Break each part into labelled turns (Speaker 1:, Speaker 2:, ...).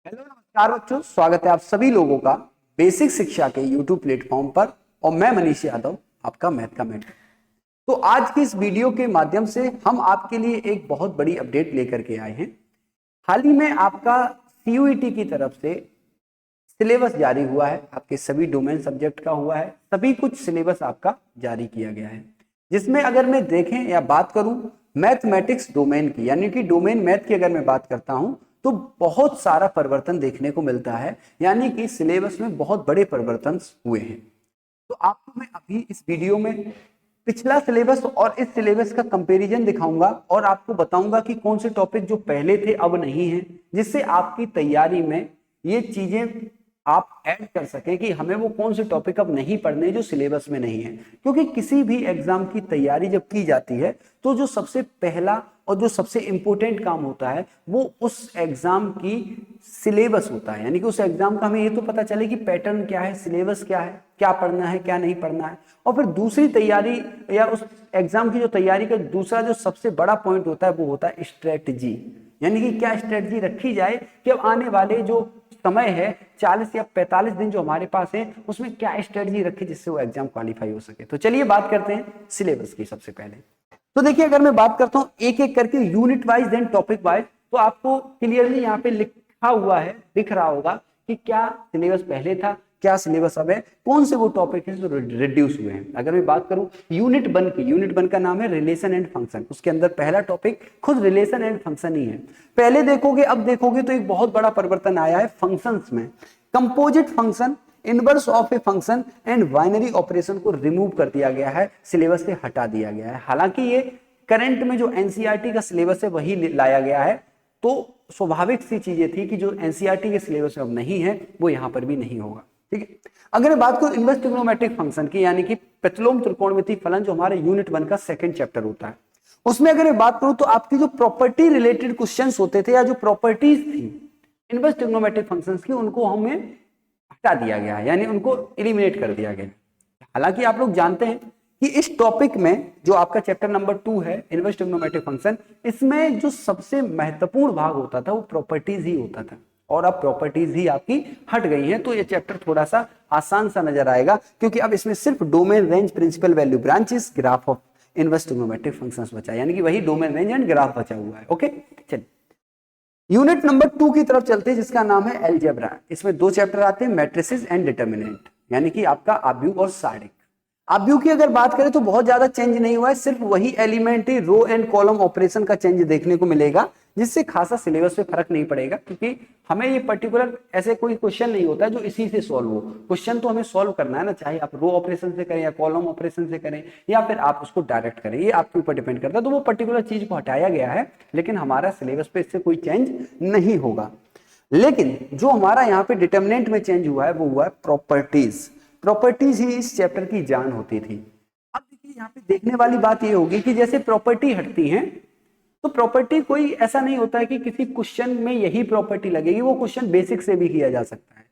Speaker 1: Hello नमस्कार बच्चों, स्वागत है आप सभी लोगों का बेसिक शिक्षा के यूट्यूब प्लेटफॉर्म पर। और मैं मनीष यादव, आपका मैथ का मेंटर। तो आज की इस वीडियो के माध्यम से हम आपके लिए एक बहुत बड़ी अपडेट लेकर के आए हैं। हाल ही में आपका सीयूईटी की तरफ से सिलेबस जारी हुआ है, आपके सभी डोमेन सब्जेक्ट का हुआ है, सभी कुछ सिलेबस आपका जारी किया गया है, जिसमें अगर मैं देखें या बात करूं मैथमेटिक्स डोमेन की, यानी कि डोमेन मैथ की अगर मैं बात करता हूं तो बहुत सारा परिवर्तन देखने को मिलता है, यानी कि सिलेबस में बहुत बड़े परिवर्तन हुए हैं। तो आपको मैं अभी इस वीडियो में पिछला सिलेबस और इस सिलेबस का कंपैरिजन दिखाऊंगा और आपको बताऊंगा कि कौन से टॉपिक जो पहले थे अब नहीं है, जिससे आपकी तैयारी में ये चीजें आप ऐड कर सकें कि हमें वो कौन से टॉपिक अब नहीं पढ़ने जो सिलेबस में नहीं है। क्योंकि किसी भी एग्जाम की तैयारी जब की जाती है तो जो सबसे पहला और जो सबसे इंपॉर्टेंट काम होता है वो उस एग्जाम की सिलेबस होता है, यानी कि उस एग्जाम का हमें ये तो पता चले कि पैटर्न क्या है, सिलेबस क्या है, क्या पढ़ना है क्या नहीं पढ़ना है। और फिर दूसरी तैयारी या उस एग्जाम की जो तैयारी का दूसरा जो सबसे बड़ा पॉइंट होता है वो होता है स्ट्रेटजी, यानी कि क्या स्ट्रेटजी रखी जाए कि अब आने वाले जो समय है 40 या 45 दिन जो हमारे पास है उसमें क्या स्ट्रेटजी रखे जिससे वो एग्जाम क्वालिफाई हो सके। तो चलिए बात करते हैं सिलेबस की। सबसे पहले तो देखिए, अगर मैं बात करता हूं एक एक करके unit wise then topic wise, तो आपको क्लियरली यहाँ पे लिखा हुआ है, दिख रहा होगा कि क्या सिलेबस पहले था, क्या सिलेबस अब है, कौन से वो टॉपिक है जो रिड्यूस हुए हैं। अगर मैं बात करूं यूनिट 1 की, यूनिट 1 का नाम है रिलेशन एंड फंक्शन, उसके अंदर पहला टॉपिक खुद रिलेशन एंड फंक्शन ही है। पहले देखोगे अब देखोगे तो एक बहुत बड़ा परिवर्तन आया है फंक्शंस में। Composite function, inverse of a function and binary operation को रिमूव कर दिया गया है, सिलेबस से हटा दिया गया है। हालांकि ये करंट में जो एनसीईआरटी का सिलेबस है वही लाया गया है, तो स्वाभाविक सी चीजें थी कि जो एनसीईआरटी के सिलेबस में अब नहीं है वो यहां पर भी नहीं होगा। ठीक है, अगर मैं बात करूं इनवर्स ट्रिग्नोमेट्रिक फंक्शन की, यानी कि प्रतिलोम त्रिकोणमिति फलन, जो हमारे यूनिट 1 का सेकंड चैप्टर होता है, उसमें अगर मैं बात करूं तो आपकी जो प्रॉपर्टी रिलेटेड क्वेश्चंस होते थे या जो प्रॉपर्टीज थी इनवर्स ट्रिग्नोमेट्रिक फंक्शंस की, उनको हमें हटा दिया गया है, यानी उनको एलिमिनेट कर दिया गया। हालांकि आप लोग जानते हैं कि इस टॉपिक में जो आपका चैप्टर नंबर 2 है इनवर्स ट्रिग्नोमेट्रिक फंक्शन, इसमें जो सबसे महत्वपूर्ण भाग होता था वो प्रॉपर्टीज ही होता था, और अब प्रॉपर्टीज ही आपकी हट गई हैं। तो ये चैप्टर थोड़ा सा आसान सा नजर आएगा, क्योंकि अब इसमें सिर्फ domain, range, principal value, branches, graph of inverse trigonometric functions बचा, यानी कि वही डोमेन, रेंज एंड ग्राफ बचा हुआ है। ओके, चलिए यूनिट नंबर 2 की तरफ चलते हैं, जिसका नाम है अलजेब्रा। इसमें 2 चैप्टर आते हैं, मैट्रिसेस एंड डिटरमिनेंट, यानी कि आपका आव्यूह और सारणिक। आव्यूह की अगर बात करें तो बहुत ज्यादा चेंज नहीं हुआ है, सिर्फ वही elementary row and column operation का चेंज देखने को मिलेगा, जिससे खासा सिलेबस पे फर्क नहीं पड़ेगा, क्योंकि हमें ये पर्टिकुलर ऐसे कोई क्वेश्चन नहीं होता है जो इसी से सॉल्व हो। क्वेश्चन तो हमें सॉल्व करना है ना, चाहे आप रो ऑपरेशन से करें या कॉलम ऑपरेशन से करें या फिर आप उसको डायरेक्ट करें, ये आपके ऊपर डिपेंड करता है। तो वो पर्टिकुलर चीज को हटाया गया है, लेकिन हमारा सिलेबस पे इससे कोई चेंज नहीं होगा। लेकिन जो हमारा यहाँ पे डिटर्मिनेंट में चेंज हुआ है वो हुआ है प्रॉपर्टीज। प्रॉपर्टीज ही इस चैप्टर की जान होती थी। अब देखिए, यहाँ पे देखने वाली बात ये होगी कि जैसे प्रॉपर्टी हटती है तो प्रॉपर्टी कोई ऐसा नहीं होता है कि किसी क्वेश्चन में यही प्रॉपर्टी लगेगी, वो क्वेश्चन बेसिक से भी किया जा सकता है।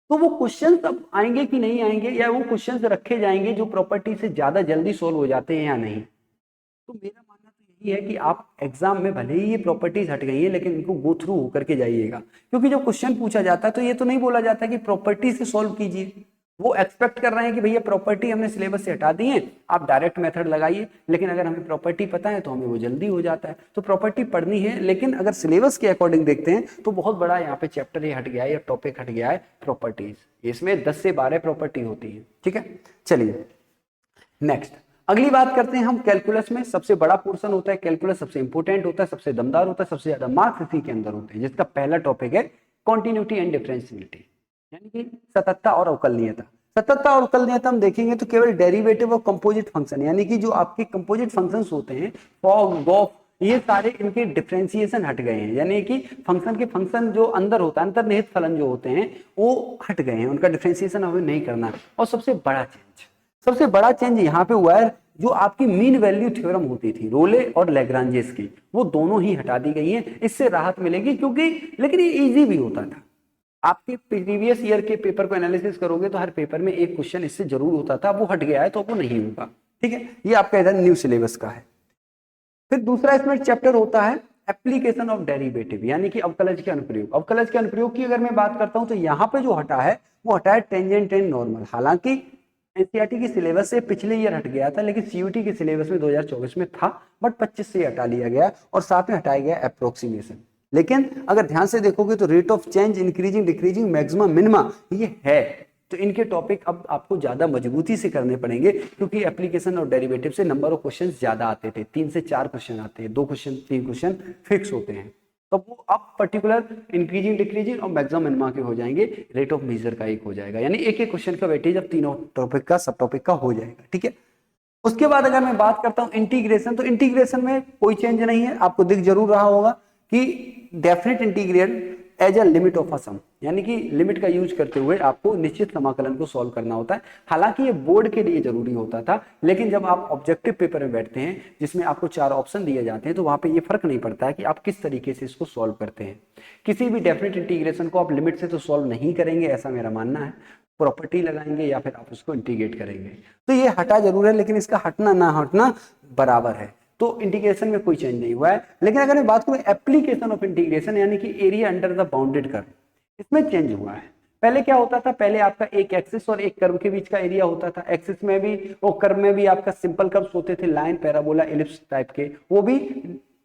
Speaker 1: तो वो क्वेश्चन अब आएंगे कि नहीं आएंगे, या वो क्वेश्चन रखे जाएंगे जो प्रॉपर्टी से ज्यादा जल्दी सोल्व हो जाते हैं या नहीं। तो मेरा मानना तो यही है कि आप एग्जाम में भले ही ये प्रॉपर्टीज हट गई है, लेकिन इनको गो थ्रू होकर के जाइएगा, क्योंकि जब क्वेश्चन पूछा जाता है तो ये तो नहीं बोला जाता कि प्रॉपर्टी से सॉल्व कीजिए। वो एक्सपेक्ट कर रहे हैं कि भैया प्रॉपर्टी हमने सिलेबस से हटा दी है, आप डायरेक्ट मेथड लगाइए। लेकिन अगर हमें प्रॉपर्टी पता है तो हमें वो जल्दी हो जाता है। तो प्रॉपर्टी पढ़नी है, लेकिन अगर सिलेबस के अकॉर्डिंग देखते हैं तो बहुत बड़ा यहाँ पे चैप्टर ये हट गया है या टॉपिक हट गया है प्रॉपर्टीज। इसमें 10 से 12 प्रॉपर्टी होती है। ठीक है, चलिए नेक्स्ट अगली बात करते हैं हम कैलकुलस में। सबसे बड़ा पोर्शन होता है कैलकुलस, सबसे इंपोर्टेंट होता है, सबसे दमदार होता है, सबसे ज्यादा मार्क्स इसी के अंदर होते हैं, जिसका पहला टॉपिक है कॉन्टिन्यूटी एंड डिफरेंशियबिलिटी, यानी कि सततता और अवकलनीयता। सततता और अवकलनीयता हम देखेंगे तो केवल डेरिवेटिव और कंपोजिट फंक्शन, यानी कि जो आपके कंपोजिट फंक्शंस होते हैं फॉग, गॉफ, ये सारे इनके डिफरेंशिएशन हट गए हैं, यानी कि फंक्शन के फंक्शन जो अंदर होता है, अंतर्निहित फलन जो होते हैं वो हट गए हैं, उनका डिफरेंशिएशन हमें नहीं करना। और सबसे बड़ा चेंज यहाँ पे हुआ है, जो आपकी मीन वैल्यू थ्योरम होती थी रोले और लैग्रांजेस की, वो दोनों ही हटा दी गई हैं। इससे राहत मिलेगी, क्योंकि लेकिन ये इजी भी होता था। आपके प्रीवियस ईयर के पेपर को एनालिसिस करोगे तो हर पेपर में एक क्वेश्चन इससे जरूर होता था, वो हट गया है तो वो नहीं होगा। ठीक है, ये आपका इधर न्यू सिलेबस का है। फिर दूसरा इसमें चैप्टर होता है एप्लीकेशन ऑफ डेरिवेटिव यानी कि अवकलज के अनुप्रयोग। अवकलज के अनुप्रयोग की अगर मैं बात करता हूं तो यहाँ पे जो हटा है वो हटा है टेंजेंट एंड नॉर्मल। हालांकि एनसीईआरटी की सिलेबस से पिछले ईयर हट गया था, लेकिन सीयूटी के सिलेबस में 2024 में था, बट 25 से हटा लिया गया और साथ में हटाया गया अप्रोक्सीमेशन। लेकिन अगर ध्यान से देखोगे तो rate of change, increasing, decreasing, maximum, minima ये है। तो इनके टॉपिक अब आपको ज्यादा मजबूती से करने पड़ेंगे, क्योंकि एप्लीकेशन और डेरिवेटिव से नंबर ऑफ क्वेश्चन ज्यादा आते थे, 3 से 4 क्वेश्चन आते हैं, 2 क्वेश्चन 3 क्वेश्चन फिक्स होते हैं। तो वो अब पर्टिकुलर इंक्रीजिंग, डिक्रीजिंग और मैक्सिमम, मिनिमा के हो जाएंगे, रेट ऑफ मेजर का एक हो जाएगा, यानी एक एक क्वेश्चन का वेटेज अब तीनों टॉपिक का, सब टॉपिक का हो जाएगा। ठीक है, उसके बाद अगर मैं बात करता हूं इंटीग्रेशन, तो इंटीग्रेशन में कोई चेंज नहीं है। आपको दिख जरूर रहा होगा कि definite integral as a limit of a sum, यानी कि लिमिट का यूज करते हुए आपको निश्चित समाकलन को सॉल्व करना होता है। हालांकि ये बोर्ड के लिए जरूरी होता था, लेकिन जब आप ऑब्जेक्टिव पेपर में बैठते हैं जिसमें आपको 4 ऑप्शन दिए जाते हैं, तो वहां पे ये फर्क नहीं पड़ता है कि आप किस तरीके से इसको सॉल्व करते हैं। किसी भी डेफिनेट इंटीग्रेशन को आप लिमिट से तो सॉल्व नहीं करेंगे, ऐसा मेरा मानना है। प्रॉपर्टी लगाएंगे या फिर आप उसको इंटीग्रेट करेंगे। तो ये हटा जरूर है, लेकिन इसका हटना ना हटना बराबर है। तो इंटीग्रेशन में कोई चेंज नहीं हुआ है। लेकिन अगर मैं बात करूं एप्लीकेशन ऑफ इंटीग्रेशन, यानी कि area under the bounded curve, इसमें चेंज हुआ है। पहले क्या होता था, पहले आपका एक एक्सिस और एक कर्व के बीच का एरिया होता था। एक्सिस में भी और कर्व में भी आपका सिंपल कर्व्स होते थे, लाइन, पैराबोला, एलिप्स टाइप के, वो भी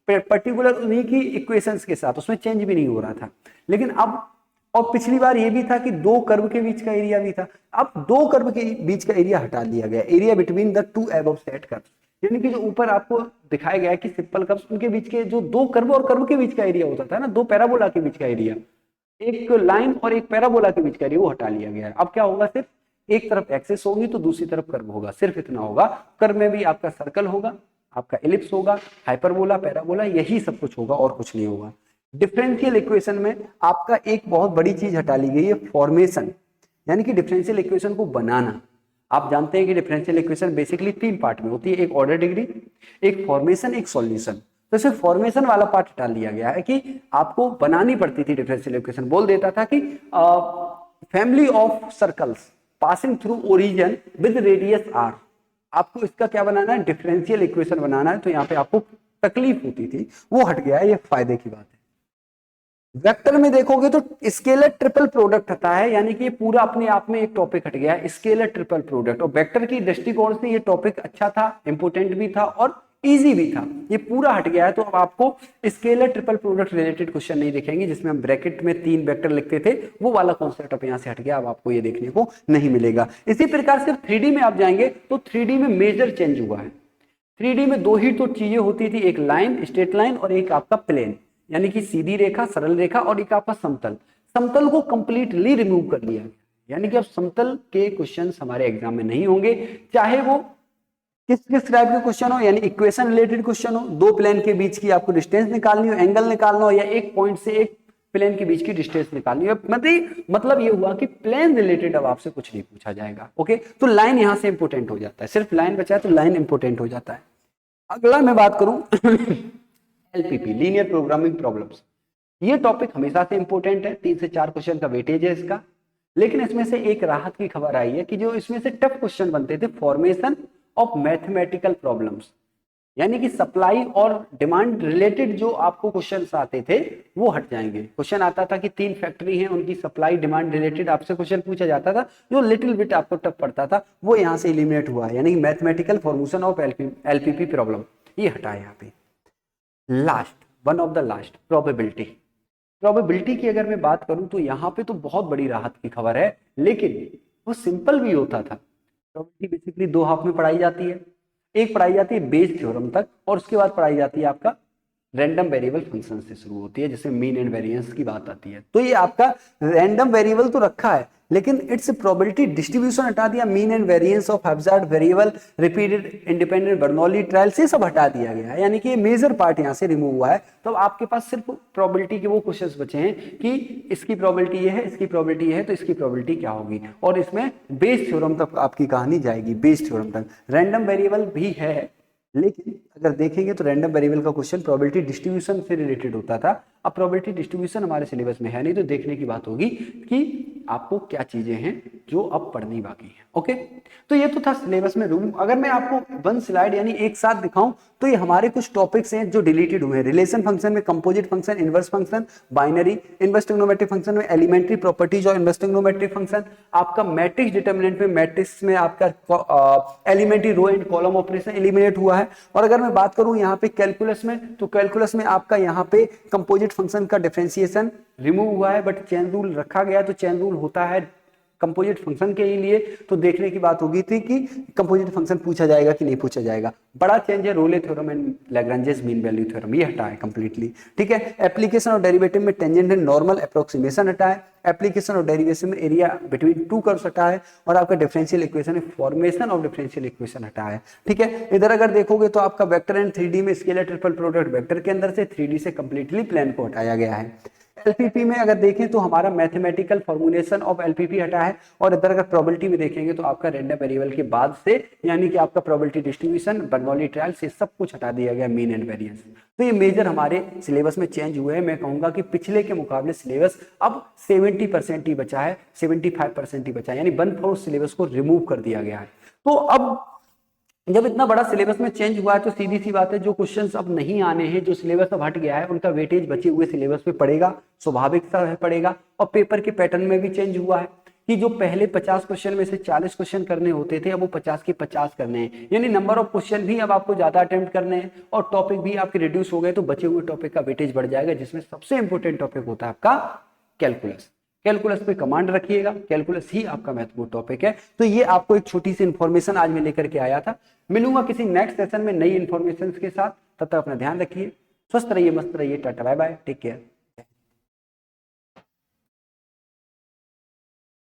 Speaker 1: पर्टिकुलर उन्हीं की इक्वेशंस के साथ, उसमें चेंज भी नहीं हो रहा था। लेकिन अब, और पिछली बार ये भी था कि 2 कर्व के बीच का एरिया भी था, अब 2 कर्व के बीच का एरिया हटा दिया गया, area between the 2 above set curves, यानी कि जो ऊपर आपको दिखाया गया है कि सिंपल कर्व्स, उनके बीच के जो 2 कर्व और कर्व के बीच का एरिया होता था ना, 2 पैराबोला के बीच का एरिया, एक लाइन और एक पैराबोला के बीच का एरिया, वो हटा लिया गया है। अब क्या होगा, सिर्फ एक तरफ एक्सिस होगी तो दूसरी तरफ कर्व होगा, सिर्फ इतना होगा। कर्व में भी आपका सर्कल होगा, आपका एलिप्स होगा, हाइपरबोला, पैराबोला, यही सब कुछ होगा और कुछ नहीं होगा। डिफरेंशियल इक्वेशन में आपका एक बहुत बड़ी चीज हटा ली गई है, फॉर्मेशन, यानी कि डिफरेंशियल इक्वेशन को बनाना। आप जानते हैं कि डिफरेंशियल इक्वेशन बेसिकली 3 पार्ट में होती है, एक ऑर्डर डिग्री, एक फॉर्मेशन, एक सॉल्यूशन। तो सिर्फ फॉर्मेशन वाला पार्ट हटा लिया गया है कि आपको बनानी पड़ती थी डिफरेंशियल इक्वेशन। बोल देता था कि family of circles passing through origin with radius R, आपको इसका क्या बनाना है, डिफरेंशियल इक्वेशन बनाना है। तो यहाँ पे आपको तकलीफ होती थी, वो हट गया है, ये फायदे की बात है। वेक्टर में देखोगे तो स्केलर ट्रिपल प्रोडक्ट आता है, यानी कि ये पूरा अपने आप में एक टॉपिक हट गया है, स्केलर ट्रिपल प्रोडक्ट। और वेक्टर की दृष्टिकोण से ये टॉपिक अच्छा था, इंपोर्टेंट भी था और इजी भी था, ये पूरा हट गया है। तो अब आपको scalar triple product related question नहीं दिखेंगे, जिसमें हम ब्रैकेट में 3 वेक्टर लिखते थे, वो वाला कॉन्सेप्ट अब यहाँ से हट गया, अब आपको ये देखने को नहीं मिलेगा। इसी प्रकार से 3D में आप जाएंगे तो 3D में मेजर चेंज हुआ है। 3D में 2 ही तो चीजें होती थी, एक लाइन, स्ट्रेट लाइन, और एक आपका प्लेन, यानी कि सीधी रेखा, सरल रेखा, और एक आपका समतल। समतल को कंप्लीटली रिमूव कर लिया गया, यानी कि अब समतल के क्वेश्चंस हमारे एग्जाम में नहीं होंगे, चाहे वो किस किस टाइप के क्वेश्चन हो, यानी इक्वेशन रिलेटेड क्वेश्चन हो, 2 प्लेन के बीच की आपको डिस्टेंस निकालनी हो, एंगल निकालना हो, या एक पॉइंट से एक प्लेन के बीच की डिस्टेंस निकालनी हो। मतलब ये हुआ कि प्लेन रिलेटेड अब आपसे कुछ नहीं पूछा जाएगा। ओके, तो लाइन यहां से इंपोर्टेंट हो जाता है, सिर्फ लाइन बचा है तो लाइन इंपोर्टेंट हो जाता है। अगला मैं बात करूं एलपीपी, लीनियर प्रोग्रामिंग प्रॉब्लम्स, ये टॉपिक हमेशा से इंपॉर्टेंट है, 3 से 4 क्वेश्चन का वेटेज है इसका। लेकिन इसमें से एक राहत की खबर आई है कि जो इसमें से टफ क्वेश्चन बनते थे, फॉर्मेशन ऑफ मैथमेटिकल प्रॉब्लम्स, यानी कि सप्लाई और डिमांड रिलेटेड जो आपको क्वेश्चंस आते थे वो हट जाएंगे। क्वेश्चन आता था कि 3 फैक्ट्री हैं, उनकी सप्लाई डिमांड रिलेटेड आपसे क्वेश्चन पूछा जाता था, जो लिटिल बिट आपको टफ पड़ता था, वो यहाँ से एलिमिनेट हुआ है, यानी कि mathematical formation of LPP problem, ये हटा है यहाँ पे। Last, one of the last, probability. Probability की अगर मैं बात करूं तो यहाँ पे तो बहुत बड़ी राहत की खबर है, लेकिन वो सिंपल भी होता था। प्रोबेबिलिटी बेसिकली 2 हाफ में पढ़ाई जाती है, एक पढ़ाई जाती है बेस थ्योरम तक, और उसके बाद पढ़ाई जाती है आपका रैंडम वेरिएबल फंक्शन से शुरू होती है, जिसमें मीन एंड वेरिएंस की बात आती है। तो ये आपका रैंडम वेरिएबल तो रखा है, लेकिन इट्स प्रोबेबिलिटी डिस्ट्रीब्यूशन हटा दिया, mean and variance of hazard variable, repeated independent Bernoulli trial से सब हटा दिया गया है, यानी कि ये मेजर पार्ट यहाँ से रिमूव हुआ है। तो आपके पास सिर्फ प्रोबेबिलिटी के वो क्वेश्चंस बचे हैं कि इसकी प्रोबेबिलिटी ये है, इसकी प्रोबेबिलिटी ये है, तो इसकी प्रोबेबिलिटी क्या होगी, और इसमें बेस थ्योरम तक आपकी कहानी जाएगी, बेस थ्योरम तक। रैंडम वेरिएबल भी है, लेकिन अगर देखेंगे तो रैंडम वेरिएबल का क्वेश्चन प्रोबेबिलिटी डिस्ट्रीब्यूशन से रिलेटेड होता था। अब प्रोबेबिलिटी डिस्ट्रीब्यूशन हमारे सिलेबस में है नहीं, तो देखने की बात होगी कि आपको क्या चीजें हैं जो अब पढ़नी बाकी है। ओके, तो ये तो था सिलेबस में रूम। अगर मैं आपको वन स्लाइड यानी एक साथ दिखाऊं तो ये हमारे कुछ टॉपिक्स हैं जो डिलीटेड हुए हैं। रिलेशन फंक्शन में composite function, inverse function, binary, inverse trigonometric function में एलिमेंट्री प्रॉपर्टीज और इनवर्स ट्रिग्नोमेट्रिक फंक्शन, आपका मैट्रिक्स डिटरमिनेंट में मैट्रिक्स में आपका elementary row and column operation eliminate हुआ है। और अगर मैं बात करूं यहाँ पे कैलकुलस में, तो कैलकुलस में आपका यहाँ पे कंपोजिट फंक्शन का डिफरेंशिएशन रिमूव हुआ है, बट चेन रूल रखा गया। तो चेन रूल होता है कंपोजिट फंक्शन के लिए, तो देखने की बात होगी थी कि कंपोजिट फंक्शन पूछा जाएगा कि नहीं पूछा जाएगा। बड़ा चेंज है Rolle's theorem and Lagrange's mean value theorem, ये हटा है कंप्लीटली। ठीक है, एप्लीकेशन और डेरिवेटिव में टेंजेंट एंड नॉर्मल अप्रोक्सीमेशन हटा है, एप्लीकेशन और डेरिवेशन में एरिया बिटवीन टू कर्व्स हटा है, और आपका डिफरेंशियल इक्वेशन में फॉर्मेशन ऑफ डिफरेंशियल इक्वेशन हटा है। ठीक है, इधर अगर देखोगे तो आपका वेक्टर एंड 3D में स्केलर ट्रिपल प्रोडक्ट वेक्टर के अंदर से 3D से कंप्लीटली प्लेन को हटाया गया है। एलपीपी में अगर देखें तो हमारा मैथमेटिकल फॉर्मुलेशन ऑफ एलपीपी हटा है, और इधर अगर प्रोबेबिलिटी में देखेंगे तो आपका रैंडम वेरिएबल के बाद से यानी कि आपका प्रोबेबिलिटी डिस्ट्रीब्यूशन, बर्नौली ट्रायल से सब कुछ हटा दिया गया, मीन एंड वेरिएंस। तो ये मेजर हमारे सिलेबस में चेंज हुए हैं। मैं कहूंगा कि पिछले के मुकाबले सिलेबस अब 70% ही बचा है, 75% ही बचा है, यानी 1/4 सिलेबस को रिमूव कर दिया गया है। तो अब जब इतना बड़ा सिलेबस में चेंज हुआ है तो सीधी सी बात है, जो क्वेश्चंस अब नहीं आने हैं, जो सिलेबस अब हट गया है, उनका वेटेज बचे हुए सिलेबस पे पड़ेगा, स्वाभाविक सा है पड़ेगा। और पेपर के पैटर्न में भी चेंज हुआ है कि जो पहले 50 क्वेश्चन में से 40 क्वेश्चन करने होते थे, अब वो 50 के 50 करने हैं, यानी नंबर ऑफ क्वेश्चन भी अब आपको ज्यादा अटेम्प्ट करने हैं, और टॉपिक भी आपके रिड्यूस हो गए, तो बचे हुए टॉपिक का वेटेज बढ़ जाएगा, जिसमें सबसे इंपॉर्टेंट टॉपिक होता है आपका कैलकुलस। कैलकुलस पे कमांड रखिएगा, कैलकुलस ही आपका महत्वपूर्ण टॉपिक है। तो ये आपको एक छोटी सी इंफॉर्मेशन आज मैं लेकर के आया था। मिलूंगा किसी नेक्स्ट सेशन में नई इंफॉर्मेशन के साथ, तब तक अपना ध्यान रखिए, स्वस्थ रहिए, मस्त रहिए, tata bye bye, take care.